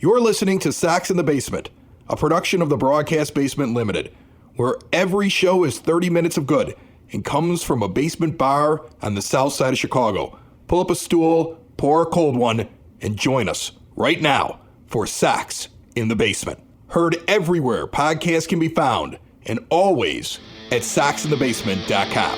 You're listening to Sox in the Basement, a production of the Broadcast Basement Limited, where every show is 30 minutes of good and comes from a basement bar on the south side of Chicago. Pull up a stool, pour a cold one, and join us right now for Sox in the Basement. Heard everywhere podcasts can be found, and always at soxinthebasement.com.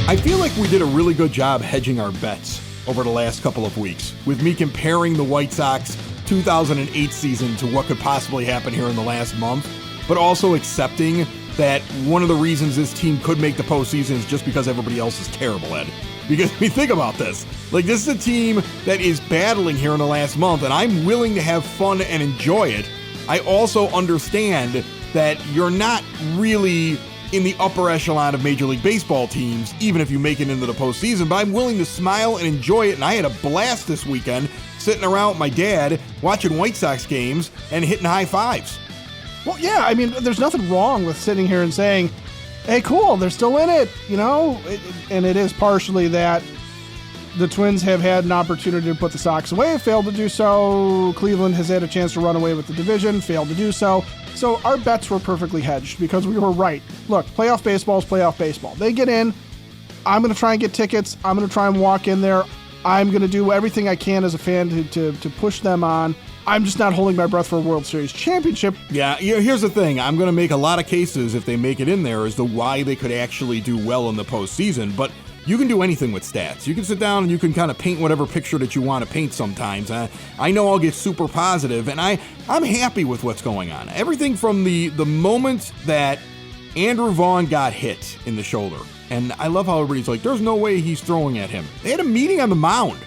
I feel like we did a really good job hedging our bets over the last couple of weeks, with me comparing the White Sox 2008 season to what could possibly happen here in the last month, but also accepting that one of the reasons this team could make the postseason is just because everybody else is terrible, Ed. Because I mean, think about this. Like, this is a team that is battling here in the last month, and I'm willing to have fun and enjoy it. I also understand that you're not really in the upper echelon of Major League Baseball teams, even if you make it into the postseason, but I'm willing to smile and enjoy it, and I had a blast this weekend sitting around with my dad, watching White Sox games, and hitting high fives. Well, yeah, I mean, there's nothing wrong with sitting here and saying, hey, cool, they're still in it, you know? And it is partially that the Twins have had an opportunity to put the Sox away, failed to do so. Cleveland has had a chance to run away with the division, failed to do so. So our bets were perfectly hedged because we were right. Look, playoff baseball is playoff baseball. They get in. I'm going to try and get tickets. I'm going to try and walk in there. I'm going to do everything I can as a fan to push them on. I'm just not holding my breath for a World Series championship. Yeah, here's the thing. I'm going to make a lot of cases if they make it in there as to why they could actually do well in the postseason, but you can do anything with stats. You can sit down and you can kind of paint whatever picture that you want to paint sometimes. I know I'll get super positive, and I'm happy with what's going on. Everything from the moment that Andrew Vaughn got hit in the shoulder, and I love how everybody's like, there's no way he's throwing at him. They had a meeting on the mound,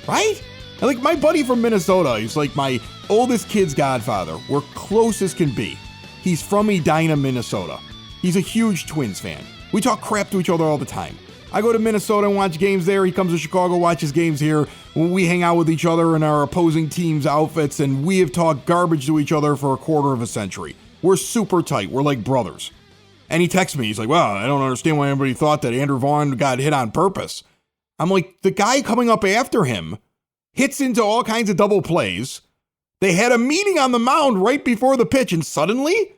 right? And like my buddy from Minnesota, he's like my oldest kid's godfather. We're close as can be. He's from Edina, Minnesota. He's a huge Twins fan. We talk crap to each other all the time. I go to Minnesota and watch games there. He comes to Chicago, watches games here. We hang out with each other in our opposing team's outfits, and we have talked garbage to each other for a quarter of a century. We're super tight. We're like brothers. And he texts me. He's like, well, I don't understand why anybody thought that Andrew Vaughn got hit on purpose. I'm like, the guy coming up after him hits into all kinds of double plays. They had a meeting on the mound right before the pitch, and suddenly,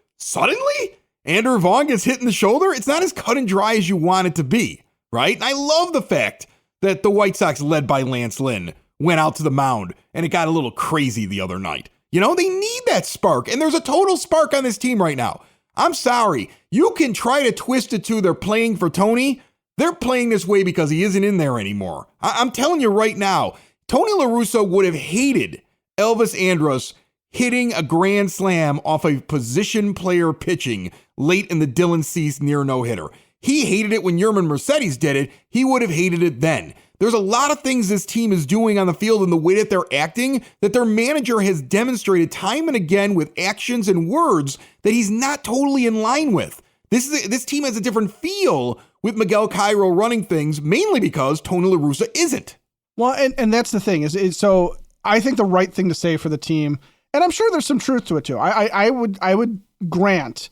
Andrew Vaughn gets hit in the shoulder. It's not as cut and dry as you want it to be. Right? And I love the fact that the White Sox, led by Lance Lynn, went out to the mound and it got a little crazy the other night. You know, they need that spark, and there's a total spark on this team right now. I'm sorry. You can try to twist it to they're playing for Tony. They're playing this way because he isn't in there anymore. I'm telling you right now, Tony La Russa would have hated Elvis Andrus hitting a grand slam off a position player pitching late in the Dylan Cease near no-hitter. He hated it when Yerman Mercedes did it. He would have hated it then. There's a lot of things this team is doing on the field and the way that they're acting that their manager has demonstrated time and again with actions and words that he's not totally in line with. This team has a different feel with Miguel Cairo running things, mainly because Tony La Russa isn't. Well, and that's the thing is so I think the right thing to say for the team, and I'm sure there's some truth to it too. I would grant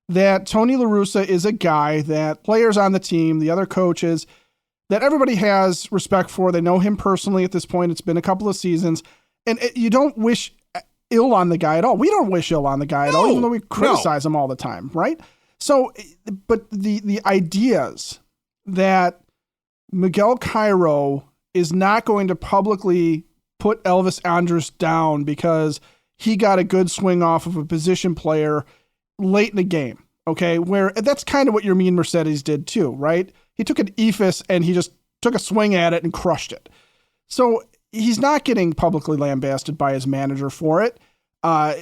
that Tony La Russa is a guy that players on the team, the other coaches, that everybody has respect for. They know him personally at this point. It's been a couple of seasons. And you don't wish ill on the guy at all. We don't wish ill on the guy at all, even though we criticize him all the time, right? So, but the ideas that Miguel Cairo is not going to publicly put Elvis Andrus down because he got a good swing off of a position player late in the game, okay? Where that's kind of what Yermin Mercedes did too, right? He took an ephus and he just took a swing at it and crushed it. So he's not getting publicly lambasted by his manager for it.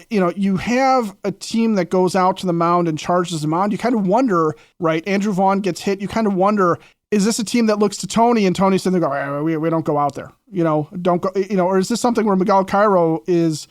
You have a team that goes out to the mound and charges the mound. You kind of wonder, right? Andrew Vaughn gets hit. You kind of wonder, is this a team that looks to Tony and Tony's sitting there going, we don't go out there, don't go, or is this something where Miguel Cairo is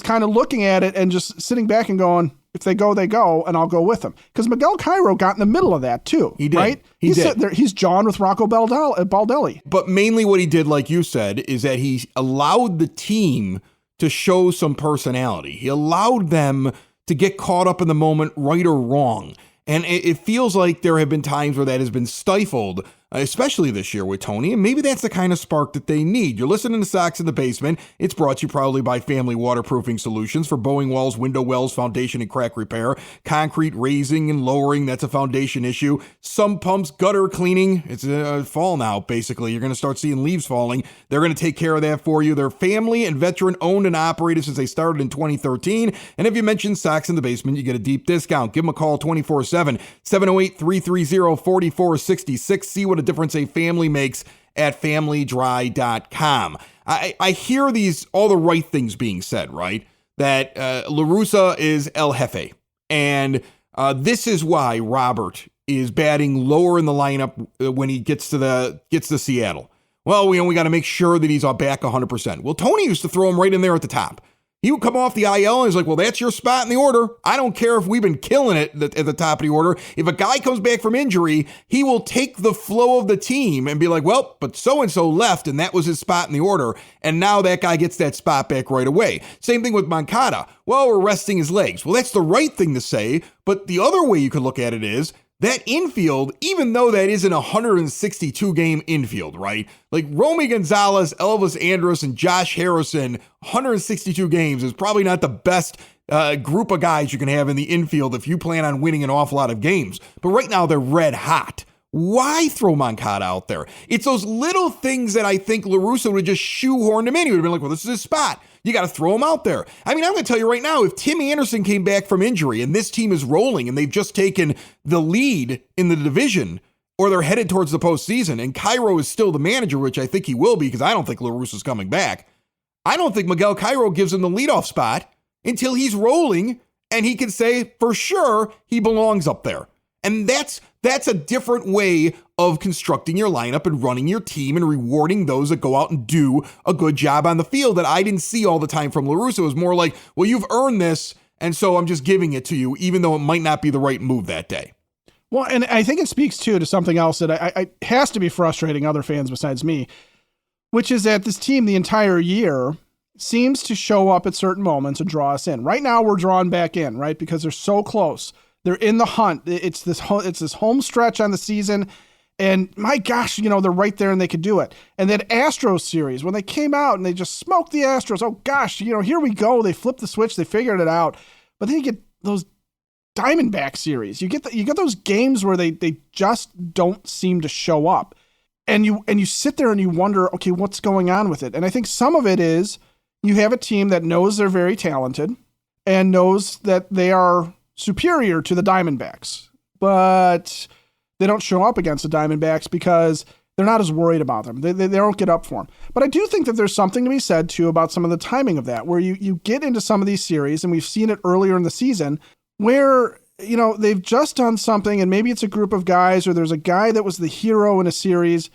kind of looking at it and just sitting back and going, if they go, they go, and I'll go with them. Because Miguel Cairo got in the middle of that too. He did. Right? He's sitting there. He's jawing with Rocco Baldelli. But mainly what he did, like you said, is that he allowed the team to show some personality. He allowed them to get caught up in the moment, right or wrong. And it feels like there have been times where that has been stifled especially this year with Tony, and maybe that's the kind of spark that they need. You're listening to Sox in the Basement. It's brought to you proudly by Family Waterproofing Solutions for bowing walls, window wells, foundation and crack repair, concrete raising and lowering, that's a foundation issue, sump pumps, gutter cleaning. It's fall now, basically. You're going to start seeing leaves falling. They're going to take care of that for you. They're family and veteran owned and operated since they started in 2013. And if you mention Sox in the Basement, you get a deep discount. Give them a call 24/7, 708-330-4466. See what a difference a family makes at familydry.com. I hear all the right things being said, right? That La Russa is El Jefe. And this is why Robert is batting lower in the lineup when he gets to Seattle. Well, we got to make sure that he's back 100%. Well, Tony used to throw him right in there at the top. He would come off the IL and he's like, well, that's your spot in the order. I don't care if we've been killing it at the top of the order. If a guy comes back from injury, he will take the flow of the team and be like, well, but so-and-so left and that was his spot in the order. And now that guy gets that spot back right away. Same thing with Moncada. Well, we're resting his legs. Well, that's the right thing to say. But the other way you could look at it is, that infield, even though that isn't a 162-game infield, right? Like Romy Gonzalez, Elvis Andrus, and Josh Harrison, 162 games is probably not the best group of guys you can have in the infield if you plan on winning an awful lot of games. But right now, they're red hot. Why throw Moncada out there? It's those little things that I think La Russa would have just shoehorned him in. He would have been like, well, this is his spot. You got to throw him out there. I mean, I'm going to tell you right now, if Tim Anderson came back from injury and this team is rolling and they've just taken the lead in the division, or they're headed towards the postseason, and Cairo is still the manager, which I think he will be because I don't think La Russa's coming back, I don't think Miguel Cairo gives him the leadoff spot until he's rolling and he can say for sure he belongs up there. And that's a different way of constructing your lineup and running your team and rewarding those that go out and do a good job on the field that I didn't see all the time from La Russa. It was more like, well, you've earned this, and so I'm just giving it to you, even though it might not be the right move that day. Well, and I think it speaks, too, to something else that I has to be frustrating other fans besides me, which is that this team the entire year seems to show up at certain moments and draw us in. Right now, we're drawn back in, right, because they're so close. They're in the hunt. It's this home stretch on the season. And my gosh, they're right there and they could do it. And that Astros series, when they came out and they just smoked the Astros, oh gosh, here we go. They flipped the switch. They figured it out. But then you get those Diamondback series. You get those games where they just don't seem to show up. And you sit there and you wonder, okay, what's going on with it? And I think some of it is you have a team that knows they're very talented and knows that they are superior to the Diamondbacks, but they don't show up against the Diamondbacks because they're not as worried about them. They don't get up for them. But I do think that there's something to be said, too, about some of the timing of that, where you get into some of these series, and we've seen it earlier in the season, where, they've just done something, and maybe it's a group of guys, or there's a guy that was the hero in a series,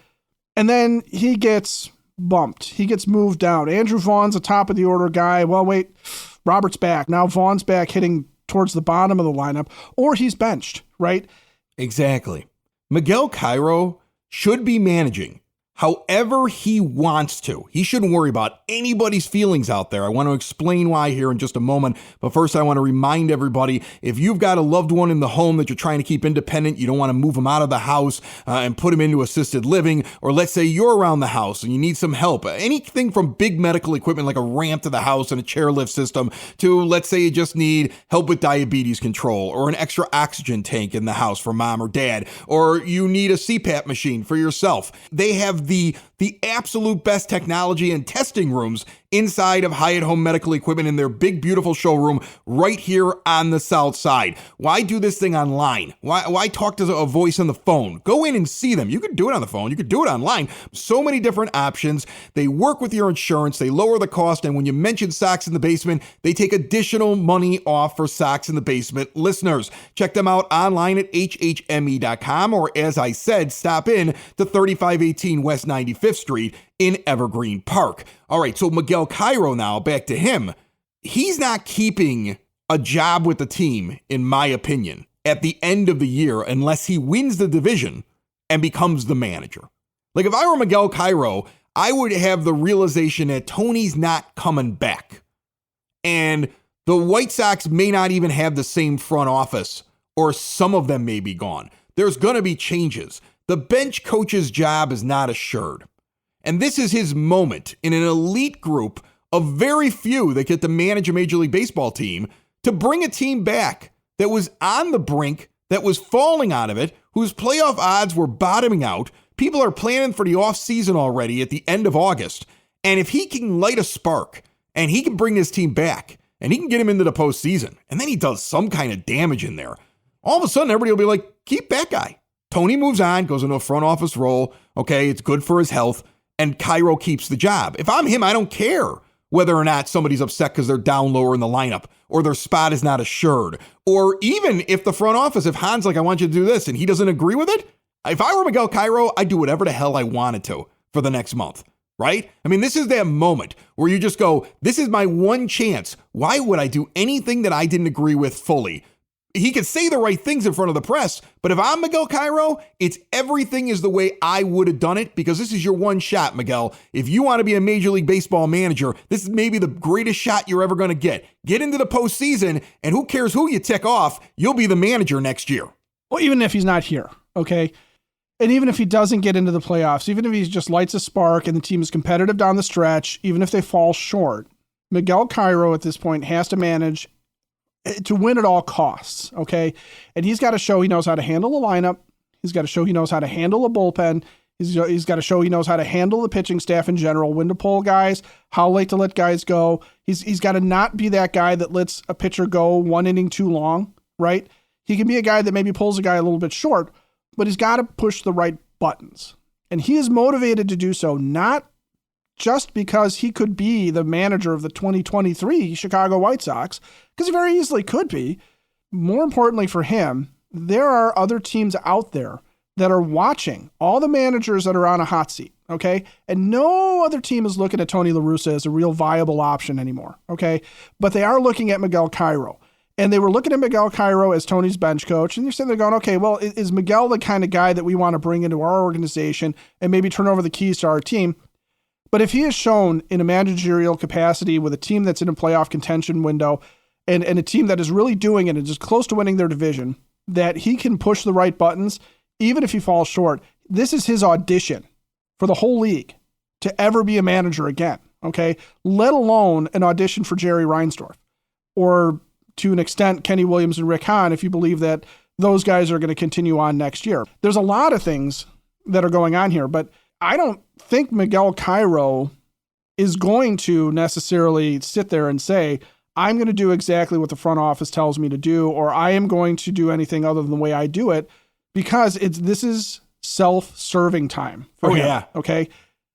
and then he gets bumped. He gets moved down. Andrew Vaughn's a top of the order guy. Well, wait, Robert's back. Now Vaughn's back hitting towards the bottom of the lineup, or he's benched, right? Exactly. Miguel Cairo should be managing however he wants to. He shouldn't worry about anybody's feelings out there. I want to explain why here in just a moment. But first, I want to remind everybody, if you've got a loved one in the home that you're trying to keep independent, you don't want to move them out of the house and put them into assisted living, or let's say you're around the house and you need some help, anything from big medical equipment like a ramp to the house and a chairlift system to, let's say you just need help with diabetes control or an extra oxygen tank in the house for mom or dad, or you need a CPAP machine for yourself. They have the absolute best technology and testing rooms inside of Hyatt Home Medical Equipment in their big, beautiful showroom right here on the South Side. Why do this thing online? Why talk to a voice on the phone? Go in and see them. You can do it on the phone. You can do it online. So many different options. They work with your insurance. They lower the cost. And when you mention Sox in the Basement, they take additional money off for Sox in the Basement listeners. Check them out online at hhme.com, or as I said, stop in to 3518 West 95th Street in Evergreen Park. All right, so Miguel Cairo now, back to him. He's not keeping a job with the team, in my opinion, at the end of the year unless he wins the division and becomes the manager. Like, if I were Miguel Cairo, I would have the realization that Tony's not coming back. And the White Sox may not even have the same front office, or some of them may be gone. There's going to be changes. the bench coach's job is not assured. And this is his moment in an elite group of very few that get to manage a Major League Baseball team to bring a team back that was on the brink, that was falling out of it, whose playoff odds were bottoming out. People are planning for the offseason already at the end of August. And if he can light a spark and he can bring this team back and he can get him into the postseason and then he does some kind of damage in there, all of a sudden everybody will be like, keep that guy. Tony moves on, goes into a front office role. Okay, it's good for his health. And Cairo keeps the job. If I'm him, I don't care whether or not somebody's upset because they're down lower in the lineup or their spot is not assured. Or even if the front office, if Han's like, I want you to do this and he doesn't agree with it, if I were Miguel Cairo, I'd do whatever the hell I wanted to for the next month, right? I mean, this is that moment where you just go, this is my one chance. Why would I do anything that I didn't agree with fully? He could say the right things in front of the press, but if I'm Miguel Cairo, it's everything is the way I would have done it because this is your one shot, Miguel. If you want to be a Major League Baseball manager, this is maybe the greatest shot you're ever going to get. Get into the postseason, and who cares who you tick off, you'll be the manager next year. Well, even if he's not here, okay? And even if he doesn't get into the playoffs, even if he just lights a spark and the team is competitive down the stretch, even if they fall short, Miguel Cairo at this point has to manage to win at all costs, okay? And he's got to show he knows how to handle a lineup. He's got to show he knows how to handle a bullpen. He's got to show he knows how to handle the pitching staff in general, when to pull guys, how late to let guys go. He's got to not be that guy that lets a pitcher go one inning too long, right? He can be a guy that maybe pulls a guy a little bit short, but he's got to push the right buttons. And he is motivated to do so, not just because he could be the manager of the 2023 Chicago White Sox, because he very easily could be. More importantly for him, there are other teams out there that are watching all the managers that are on a hot seat, okay? And no other team is looking at Tony La Russa as a real viable option anymore, okay? But they are looking at Miguel Cairo. And they were looking at Miguel Cairo as Tony's bench coach, and you're sitting there going, okay, well, is Miguel the kind of guy that we want to bring into our organization and maybe turn over the keys to our team? But if he is shown in a managerial capacity with a team that's in a playoff contention window and a team that is really doing it and is close to winning their division, that he can push the right buttons, even if he falls short, this is his audition for the whole league to ever be a manager again, okay? Let alone an audition for Jerry Reinsdorf or to an extent Kenny Williams and Rick Hahn, if you believe that those guys are going to continue on next year. There's a lot of things that are going on here, but I don't think Miguel Cairo is going to necessarily sit there and say, I'm going to do exactly what the front office tells me to do, or I am going to do anything other than the way I do it, because this is self-serving time for him. Yeah. Okay.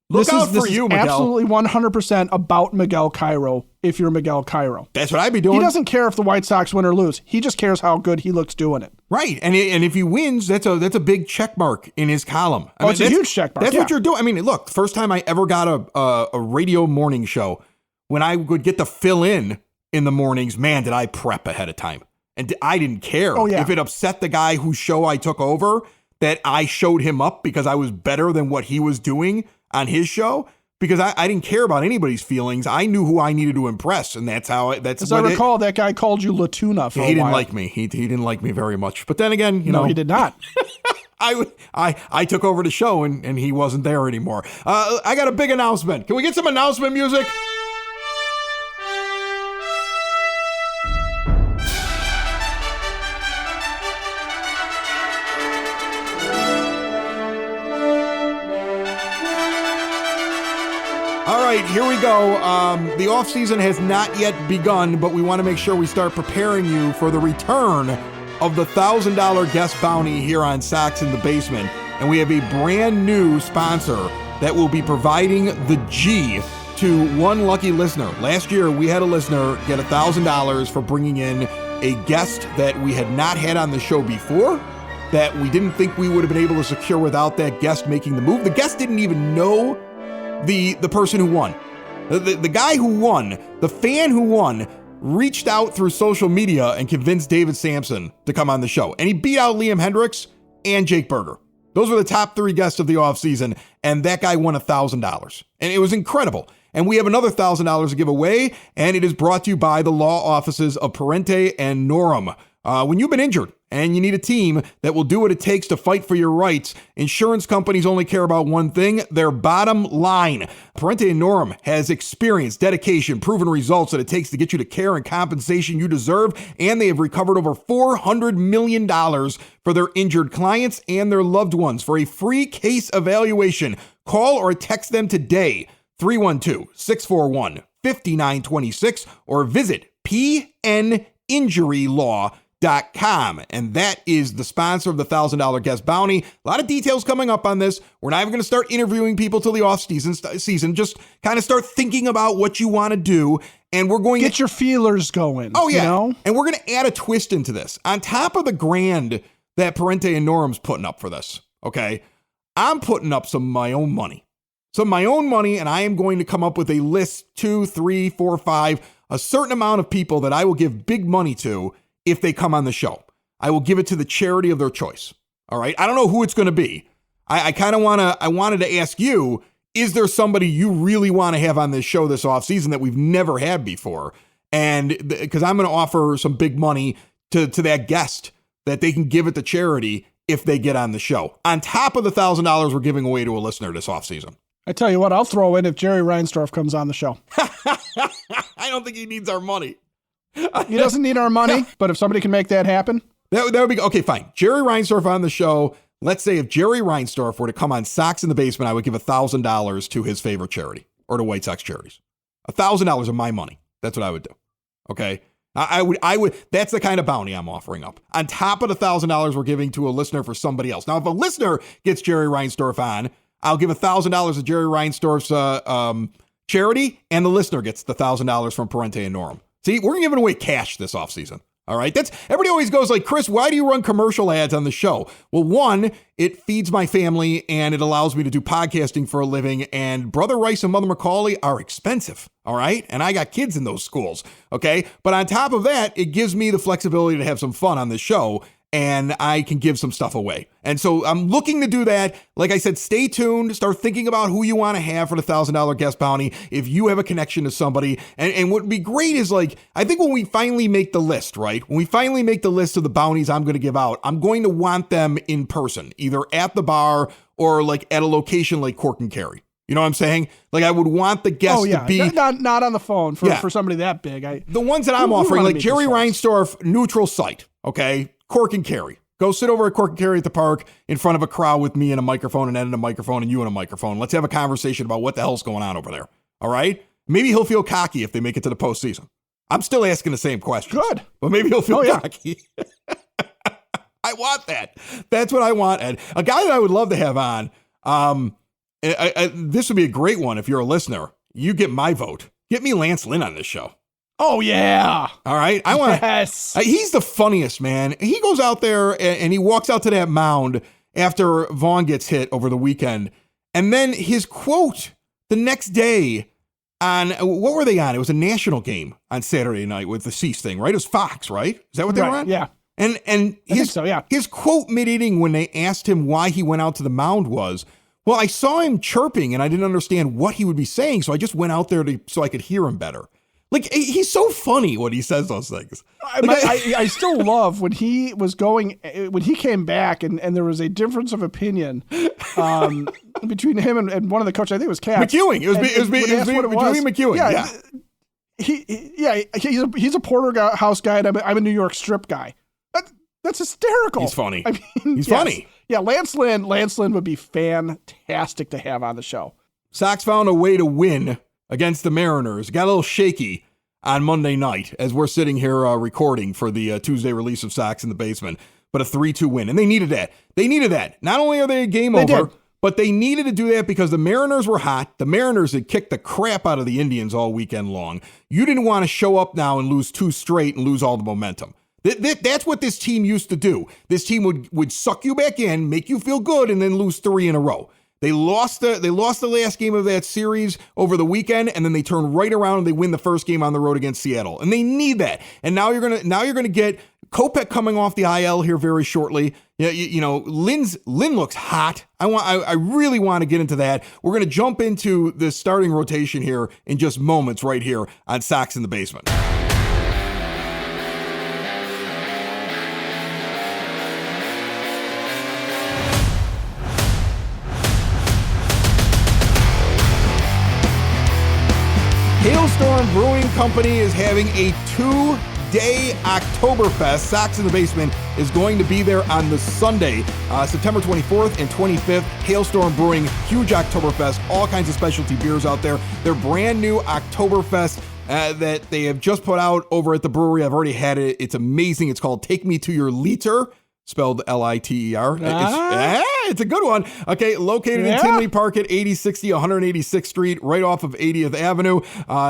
Look out for you, Miguel. Absolutely 100% about Miguel Cairo if you're Miguel Cairo. That's what I'd be doing. He doesn't care if the White Sox win or lose. He just cares how good he looks doing it. Right. And if he wins, that's a big check mark in his column. It's a huge check mark. That's what you're doing. I mean, look, first time I ever got a radio morning show, when I would get to fill in the mornings, man, did I prep ahead of time. And I didn't care if it upset the guy whose show I took over that I showed him up because I was better than what he was doing on his show, because I didn't care about anybody's feelings. I knew who I needed to impress, and that's how As I recall, that guy called you Latuna for a while. He didn't like me. He didn't like me very much. But then again, No, he did not. I took over the show, and he wasn't there anymore. I got a big announcement. Can we get some announcement music? All right, here we go. The offseason has not yet begun, but we want to make sure we start preparing you for the return of the $1,000 guest bounty here on Sox in the Basement. And we have a brand new sponsor that will be providing the G to one lucky listener. Last year, we had a listener get $1,000 for bringing in a guest that we had not had on the show before, that we didn't think we would have been able to secure without that guest making the move. The guest didn't even know the person who won. The guy who won, the fan who won, reached out through social media and convinced David Sampson to come on the show. And he beat out Liam Hendricks and Jake Berger. Those were the top three guests of the offseason, and that guy won $1,000. And it was incredible. And we have another $1,000 to give away, and it is brought to you by the law offices of Parente and Norum. When you've been injured and you need a team that will do what it takes to fight for your rights, insurance companies only care about one thing, their bottom line. Parente and Norum has experience, dedication, proven results that it takes to get you the care and compensation you deserve, and they have recovered over $400 million for their injured clients and their loved ones. For a free case evaluation, call or text them today, 312-641-5926, or visit pninjurylaw.com. And that is the sponsor of the $1,000 guest bounty. A lot of details coming up on this. We're not even going to start interviewing people till the off season. Just kind of start thinking about what you want to do. And we're going to get your feelers going. Oh, yeah. You know? And we're going to add a twist into this. On top of the grand that Parente and Norum's putting up for this, okay, I'm putting up some of my own money. And I am going to come up with a list, 2, 3, 4, 5, a certain amount of people that I will give big money to if they come on the show. I will give it to the charity of their choice. All right. I don't know who it's going to be. I wanted to ask you, is there somebody you really want to have on this show this offseason that we've never had before? And because I'm going to offer some big money to that guest that they can give it to charity if they get on the show. On top of the $1,000 we're giving away to a listener this offseason. I tell you what, I'll throw in if Jerry Reinsdorf comes on the show. I don't think he needs our money. He doesn't need our money, but if somebody can make that happen. That would be, okay, fine. Jerry Reinsdorf on the show. Let's say if Jerry Reinsdorf were to come on Sox in the Basement, I would give $1,000 to his favorite charity or to White Sox charities. $1,000 of my money. That's what I would do. Okay. I would, that's the kind of bounty I'm offering up. On top of the $1,000 we're giving to a listener for somebody else. Now, if a listener gets Jerry Reinsdorf on, I'll give $1,000 to Jerry Reinsdorf's charity, and the listener gets the $1,000 from Parente and Norum. See, we're giving away cash this offseason. All right. Everybody always goes like, Chris, why do you run commercial ads on the show? Well, one, it feeds my family and it allows me to do podcasting for a living. And Brother Rice and Mother Macaulay are expensive. All right. And I got kids in those schools. Okay. But on top of that, it gives me the flexibility to have some fun on the show. And I can give some stuff away. And so I'm looking to do that. Like I said, stay tuned. Start thinking about who you want to have for the $1,000 guest bounty if you have a connection to somebody. And what would be great is, like, I think when we finally make the list, right? When we finally make the list of the bounties I'm going to give out, I'm going to want them in person, either at the bar or like at a location like Cork and Kerry. You know what I'm saying? Like, I would want the guests to be not on the phone for somebody that big. The ones that I'm offering, like Jerry Reinsdorf, neutral site. Okay. Cork and Kerry. Go sit over at Cork and Kerry at the park in front of a crowd with me and a microphone and Ed and a microphone and you and a microphone. Let's have a conversation about what the hell's going on over there. All right? Maybe he'll feel cocky if they make it to the postseason. I'm still asking the same questions. Good. But maybe he'll feel cocky. I want that. That's what I want, Ed. A guy that I would love to have on, this would be a great one if you're a listener. You get my vote. Get me Lance Lynn on this show. Oh, yeah. All right. I want. Yes. He's the funniest, man. He goes out there and he walks out to that mound after Vaughn gets hit over the weekend. And then his quote the next day on, what were they on? It was a national game on Saturday night with the Cease thing, right? It was Fox, right? Is that what they were on? Yeah. And his quote mid-inning when they asked him why he went out to the mound was, well, I saw him chirping and I didn't understand what he would be saying. So I just went out there so I could hear him better. Like, he's so funny when he says those things. I still love when he came back and there was a difference of opinion between him and one of the coaches. I think it was Katz. McEwing. It was between McEwing. Yeah. He's a Porterhouse guy and I'm a New York strip guy. That's hysterical. He's funny. I mean, he's funny. Yeah, Lance Lynn would be fantastic to have on the show. Sox found a way to win against the Mariners. Got a little shaky on Monday night as we're sitting here recording for the Tuesday release of Sox in the Basement, but a 3-2 win. And they needed that. Not only are they a game over, but they needed to do that because the Mariners were hot. The Mariners had kicked the crap out of the Indians all weekend long. You didn't want to show up now and lose 2 straight and lose all the momentum. That's what this team used to do. This team would suck you back in, make you feel good, and then lose 3 in a row. They lost the last game of that series over the weekend, and then they turn right around and they win the first game on the road against Seattle. And they need that. And now you're gonna get Kopech coming off the IL here very shortly. Lynn looks hot. I really want to get into that. We're gonna jump into the starting rotation here in just moments right here on Sox in the Basement. Hailstorm Brewing Company is having a 2-day Oktoberfest. Sox in the Basement is going to be there on the Sunday, September 24th and 25th. Hailstorm Brewing, huge Oktoberfest, all kinds of specialty beers out there. Their brand new Oktoberfest that they have just put out over at the brewery. I've already had it. It's amazing. It's called Take Me to Your Liter, spelled Liter. It's a good one. Okay, located in Tinley Park at 8060 186th Street, right off of 80th Avenue.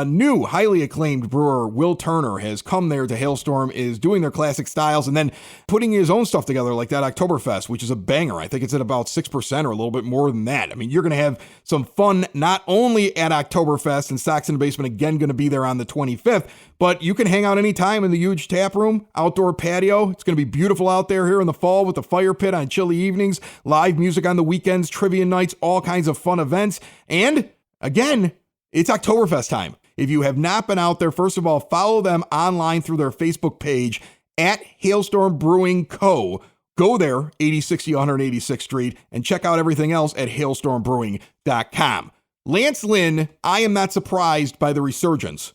New, highly acclaimed brewer Will Turner has come there to Hailstorm, is doing their classic styles, and then putting his own stuff together like that Oktoberfest, which is a banger. I think it's at about 6% or a little bit more than that. I mean, you're going to have some fun not only at Oktoberfest, and Sox in the Basement again going to be there on the 25th, but you can hang out anytime in the huge tap room, outdoor patio. It's going to be beautiful out there here in the fall with the fire pit on chilly evenings, live music on the weekends, trivia nights, all kinds of fun events. And again, it's Oktoberfest time. If you have not been out there, first of all, follow them online through their Facebook page at Hailstorm Brewing Co. Go there, 8060 186th Street, and check out everything else at hailstormbrewing.com. Lance Lynn, I am not surprised by the resurgence,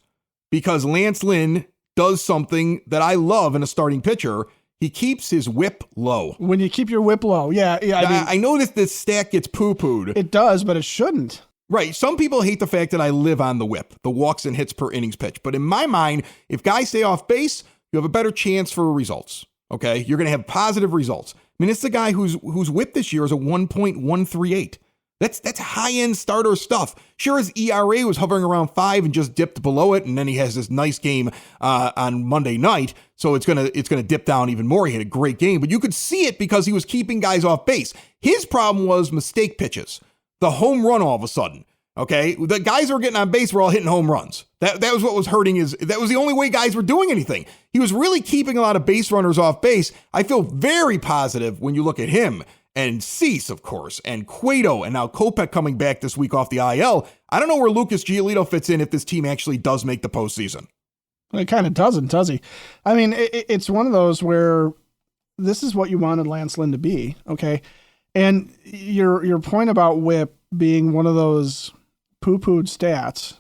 because Lance Lynn does something that I love in a starting pitcher. He keeps his whip low. When you keep your whip low, yeah. I know that this stat gets poo-pooed. It does, but it shouldn't. Right. Some people hate the fact that I live on the whip, the walks and hits per innings pitch. But in my mind, if guys stay off base, you have a better chance for results. Okay? You're going to have positive results. I mean, it's the guy whose whip this year is a 1.138. That's high-end starter stuff. Sure, his ERA was hovering around 5 and just dipped below it, and then he has this nice game on Monday night, so it's gonna dip down even more. He had a great game, but you could see it because he was keeping guys off base. His problem was mistake pitches, the home run all of a sudden. Okay, the guys who were getting on base were all hitting home runs. That was what was hurting that was the only way guys were doing anything. He was really keeping a lot of base runners off base. I feel very positive when you look at him. And Cease, of course, and Cueto, and now Kopech coming back this week off the IL. I don't know where Lucas Giolito fits in if this team actually does make the postseason. It kind of doesn't, does he? I mean, it's one of those where this is what you wanted Lance Lynn to be, okay? And your point about whip being one of those poo-pooed stats,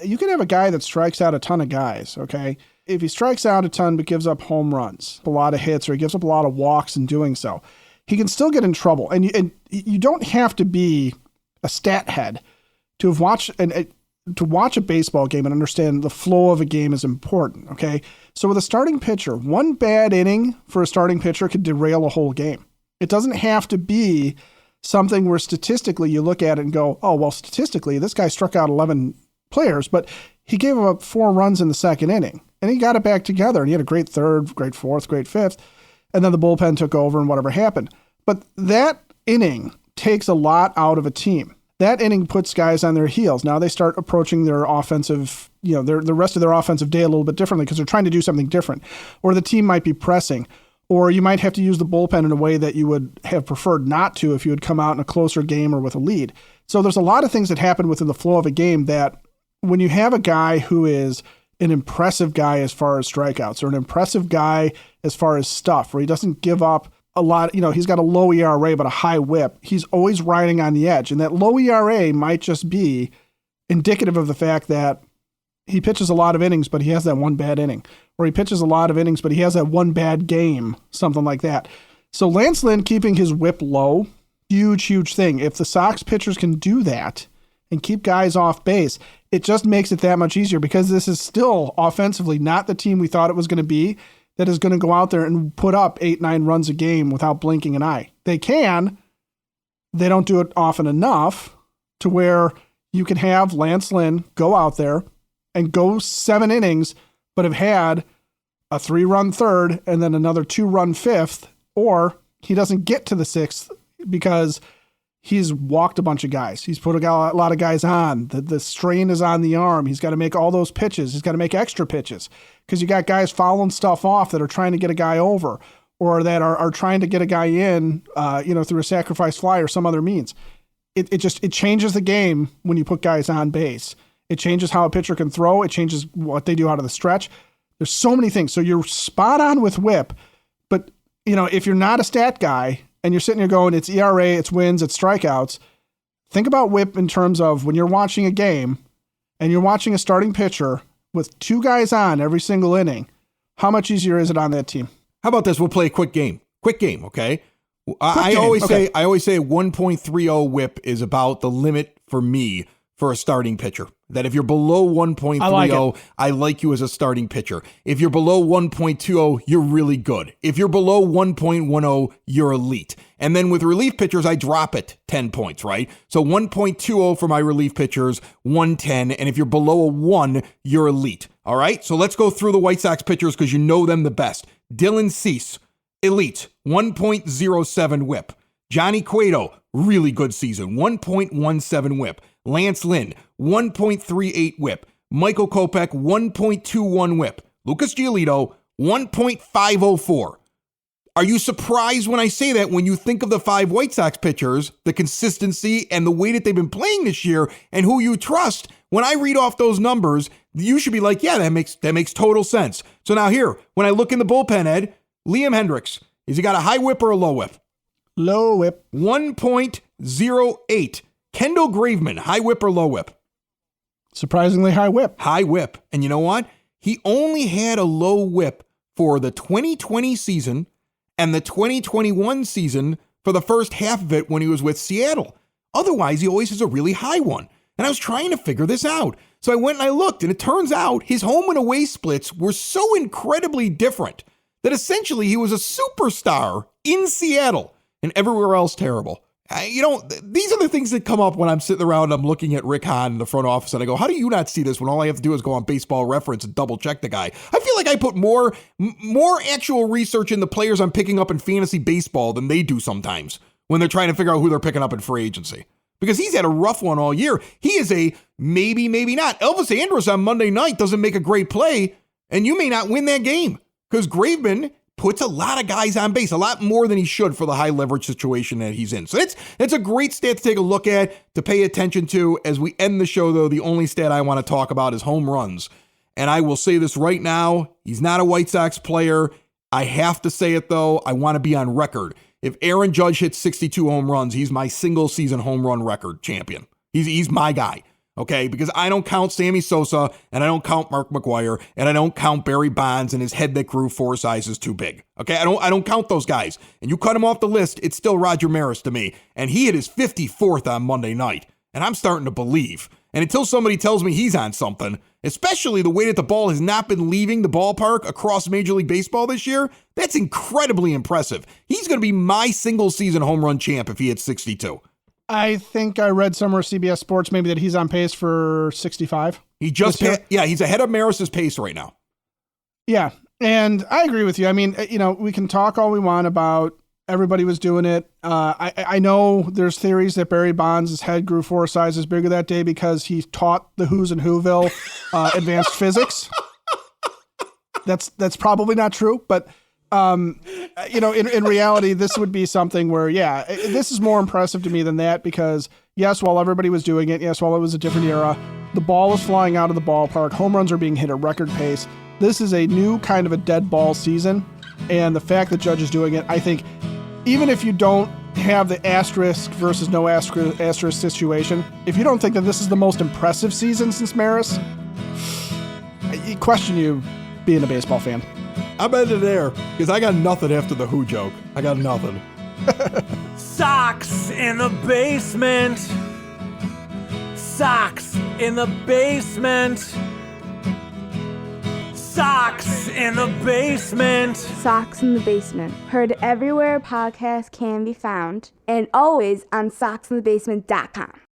you can have a guy that strikes out a ton of guys, okay? If he strikes out a ton but gives up home runs, a lot of hits, or he gives up a lot of walks in doing so, he can still get in trouble. And you don't have to be a stat head to have watched to watch a baseball game and understand the flow of a game is important. Okay. So with a starting pitcher, one bad inning for a starting pitcher could derail a whole game. It doesn't have to be something where statistically you look at it and go, oh, well, statistically, this guy struck out 11 players, but he gave up 4 runs in the second inning and he got it back together. And he had a great third, great fourth, great fifth. And then the bullpen took over and whatever happened. But that inning takes a lot out of a team. That inning puts guys on their heels. Now they start approaching their offensive, the rest of their offensive day a little bit differently because they're trying to do something different. Or the team might be pressing. Or you might have to use the bullpen in a way that you would have preferred not to if you had come out in a closer game or with a lead. So there's a lot of things that happen within the flow of a game that when you have a guy who is an impressive guy as far as strikeouts or an impressive guy as far as stuff, where he doesn't give up a lot, he's got a low ERA but a high whip. He's always riding on the edge. And that low ERA might just be indicative of the fact that he pitches a lot of innings, but he has that one bad inning. Or he pitches a lot of innings, but he has that one bad game, something like that. So Lance Lynn keeping his whip low, huge, huge thing. If the Sox pitchers can do that and keep guys off base, it just makes it that much easier because this is still offensively not the team we thought it was going to be that is going to go out there and put up 8-9 runs a game without blinking an eye. They can. They don't do it often enough to where you can have Lance Lynn go out there and go 7 innings, but have had a 3-run third and then another 2-run fifth, or he doesn't get to the 6th because he's walked a bunch of guys. He's put a lot of guys on. The strain is on the arm. He's got to make all those pitches. He's got to make extra pitches because you got guys fouling stuff off that are trying to get a guy over or that are trying to get a guy in, through a sacrifice fly or some other means. It changes the game when you put guys on base. It changes how a pitcher can throw. It changes what they do out of the stretch. There's so many things. So you're spot on with whip, but if you're not a stat guy and you're sitting there going, it's ERA, it's wins, it's strikeouts, think about whip in terms of when you're watching a game and you're watching a starting pitcher with 2 guys on every single inning, how much easier is it on that team? How about this? We'll play a quick game. Quick game, okay? I always say 1.30 whip is about the limit for me for a starting pitcher. That if you're below 1.30, I like you as a starting pitcher. If you're below 1.20, you're really good. If you're below 1.10, you're elite. And then with relief pitchers, I drop it 10 points, right? So 1.20 for my relief pitchers, 110. And if you're below a 1, you're elite. All right? So let's go through the White Sox pitchers because you know them the best. Dylan Cease, elite, 1.07 whip. Johnny Cueto, really good season, 1.17 whip. Lance Lynn, 1.38 whip. Michael Kopech, 1.21 whip. Lucas Giolito, 1.504. Are you surprised when I say that when you think of the 5 White Sox pitchers, the consistency and the way that they've been playing this year and who you trust? When I read off those numbers, you should be like, yeah, that makes total sense. So now here, when I look in the bullpen, Ed, Liam Hendricks, has he got a high whip or a low whip? Low whip. 1.08. Kendall Graveman, high whip or low whip? Surprisingly high whip. High whip. And you know what? He only had a low whip for the 2020 season and the 2021 season for the first half of it when he was with Seattle. Otherwise, he always has a really high one. And I was trying to figure this out. So I went and I looked, and it turns out his home and away splits were so incredibly different that essentially he was a superstar in Seattle and everywhere else terrible. These are the things that come up when I'm sitting around and I'm looking at Rick Hahn in the front office and I go, how do you not see this when all I have to do is go on Baseball Reference and double check the guy? I feel like I put more actual research in the players I'm picking up in fantasy baseball than they do sometimes when they're trying to figure out who they're picking up in free agency. Because he's had a rough one all year. He is a maybe, maybe not. Elvis Andrus on Monday night doesn't make a great play, and you may not win that game. Because Graveman puts a lot of guys on base, a lot more than he should for the high leverage situation that he's in. So that's a great stat to take a look at, to pay attention to. As we end the show, though, the only stat I want to talk about is home runs. And I will say this right now, he's not a White Sox player. I have to say it, though. I want to be on record. If Aaron Judge hits 62 home runs, he's my single season home run record champion. He's my guy. Okay, because I don't count Sammy Sosa, and I don't count Mark McGwire, and I don't count Barry Bonds and his head that grew 4 sizes too big. Okay, I don't count those guys. And you cut him off the list, it's still Roger Maris to me. And he hit his 54th on Monday night. And I'm starting to believe. And until somebody tells me he's on something, especially the way that the ball has not been leaving the ballpark across Major League Baseball this year, that's incredibly impressive. He's going to be my single season home run champ if he hits 62. I think I read somewhere CBS Sports maybe that he's on pace for 65. He just he's ahead of Maris's pace right now. Yeah, and I agree with you. I mean, we can talk all we want about everybody was doing it. I know there's theories that Barry Bonds' head grew 4 sizes bigger that day because he taught the Who's in Whoville advanced physics. That's probably not true, but in reality, this would be something where, this is more impressive to me than that because, yes, while everybody was doing it, yes, while it was a different era, the ball was flying out of the ballpark. Home runs are being hit at record pace. This is a new kind of a dead ball season, and the fact that Judge is doing it, I think, even if you don't have the asterisk versus no asterisk situation, if you don't think that this is the most impressive season since Maris, I question you being a baseball fan. I'm ending there because I got nothing after the Who joke. I got nothing. Sox in the basement. Sox in the basement. Sox in the basement. Sox in the Basement. Heard everywhere podcasts can be found and always on soxinthebasement.com.